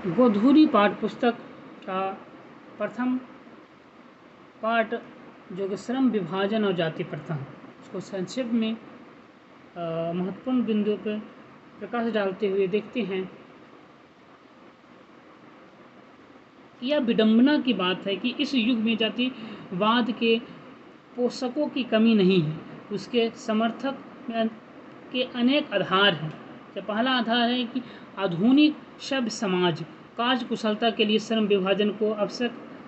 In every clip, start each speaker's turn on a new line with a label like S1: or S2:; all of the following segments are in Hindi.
S1: गोधूली पाठ पुस्तक का प्रथम पाठ जो कि श्रम विभाजन और जाति प्रथा, उसको संक्षेप में महत्वपूर्ण बिंदुओं पर प्रकाश डालते हुए देखते हैं कि यह विडंबना की बात है कि इस युग में जातिवाद के पोषकों की कमी नहीं है। उसके समर्थक के अनेक आधार हैं। तो पहला आधार है कि आधुनिक सभ्य समाज कार्य कुशलता के लिए श्रम विभाजन को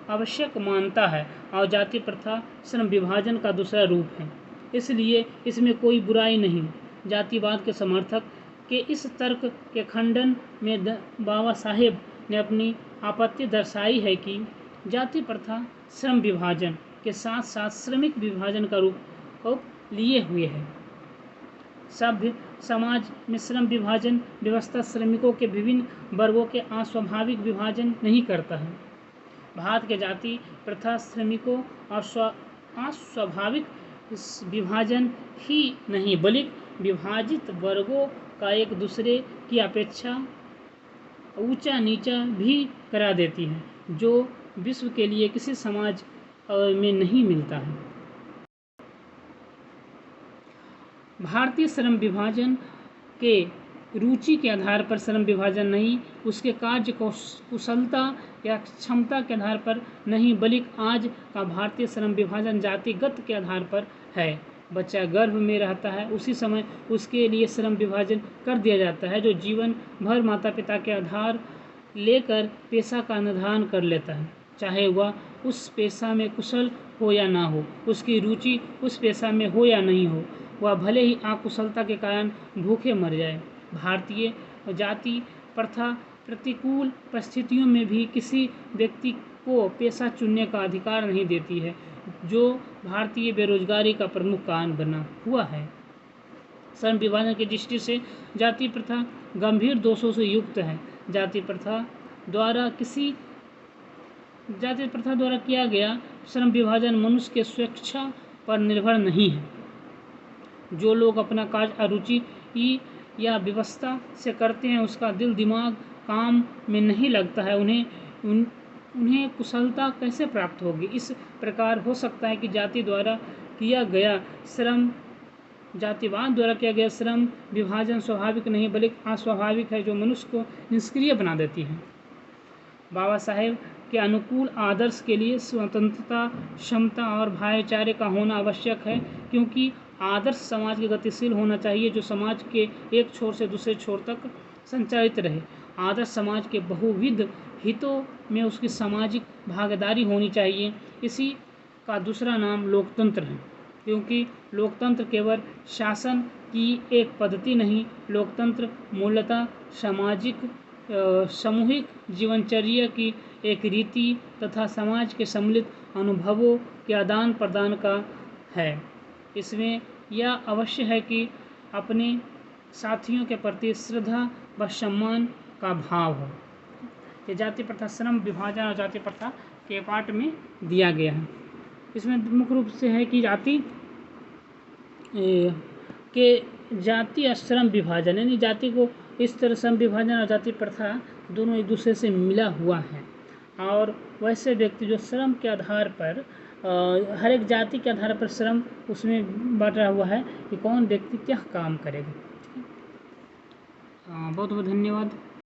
S1: आवश्यक मानता है और जाति प्रथा श्रम विभाजन का दूसरा रूप है, इसलिए इसमें कोई बुराई नहीं। जातिवाद के समर्थक के इस तर्क के खंडन में बाबा साहेब ने अपनी आपत्ति दर्शाई है कि जाति प्रथा श्रम विभाजन के साथ साथ श्रमिक विभाजन का रूप लिए हुए है। सभ्य समाज में श्रम विभाजन व्यवस्था श्रमिकों के विभिन्न वर्गों के अस्वाभाविक विभाजन नहीं करता है। भारत के जाति प्रथा श्रमिकों और अस्वाभाविक विभाजन ही नहीं बल्कि विभाजित वर्गों का एक दूसरे की अपेक्षा ऊंचा नीचा भी करा देती है, जो विश्व के लिए किसी समाज में नहीं मिलता है। भारतीय श्रम विभाजन के रुचि के आधार पर श्रम विभाजन नहीं, उसके कार्य कुशलता या क्षमता के आधार पर नहीं, बल्कि आज का भारतीय श्रम विभाजन जातिगत के आधार पर है। बच्चा गर्भ में रहता है, उसी समय उसके लिए श्रम विभाजन कर दिया जाता है, जो जीवन भर माता पिता के आधार लेकर पेशा का निर्धारण कर लेता है, चाहे वह उस पेशा में कुशल हो या ना हो, उसकी रुचि उस पेशा में हो या नहीं हो, वह भले ही अकुशलता के कारण भूखे मर जाए। भारतीय जाति प्रथा प्रतिकूल परिस्थितियों में भी किसी व्यक्ति को पेशा चुनने का अधिकार नहीं देती है, जो भारतीय बेरोजगारी का प्रमुख कारण बना हुआ है। श्रम विभाजन की दृष्टि से जाति प्रथा गंभीर दोषों से युक्त है। जाति प्रथा द्वारा किया गया श्रम विभाजन मनुष्य के स्वेच्छा पर निर्भर नहीं है। जो लोग अपना कार्य अरुचि या व्यवस्था से करते हैं, उसका दिल दिमाग काम में नहीं लगता है, उन्हें कुशलता कैसे प्राप्त होगी। इस प्रकार हो सकता है कि जातिवाद द्वारा किया गया श्रम विभाजन स्वाभाविक नहीं बल्कि अस्वाभाविक है, जो मनुष्य को निष्क्रिय बना देती है। बाबा साहेब के अनुकूल आदर्श के लिए स्वतंत्रता, क्षमता और भाईचारे का होना आवश्यक है, क्योंकि आदर्श समाज के गतिशील होना चाहिए, जो समाज के एक छोर से दूसरे छोर तक संचालित रहे। आदर्श समाज के बहुविध हितों में उसकी सामाजिक भागीदारी होनी चाहिए। इसी का दूसरा नाम लोकतंत्र है, क्योंकि लोकतंत्र केवल शासन की एक पद्धति नहीं, लोकतंत्र मूलतः सामूहिक जीवनचर्या की एक रीति तथा समाज के सम्मिलित अनुभवों के आदान प्रदान का है। इसमें यह अवश्य है कि अपने साथियों के प्रति श्रद्धा व सम्मान का भाव हो। ये जाति प्रथा श्रम विभाजन और जाति प्रथा के पाठ में दिया गया है। इसमें मुख्य रूप से है कि जाति और श्रम विभाजन, यानी जाति को इस तरह श्रम विभाजन और जाति प्रथा दोनों एक दूसरे से मिला हुआ है, और वैसे व्यक्ति जो श्रम के आधार पर हर एक जाति के आधार पर श्रम उसमें बांटा हुआ है कि कौन व्यक्ति क्या काम करेगा। बहुत बहुत धन्यवाद।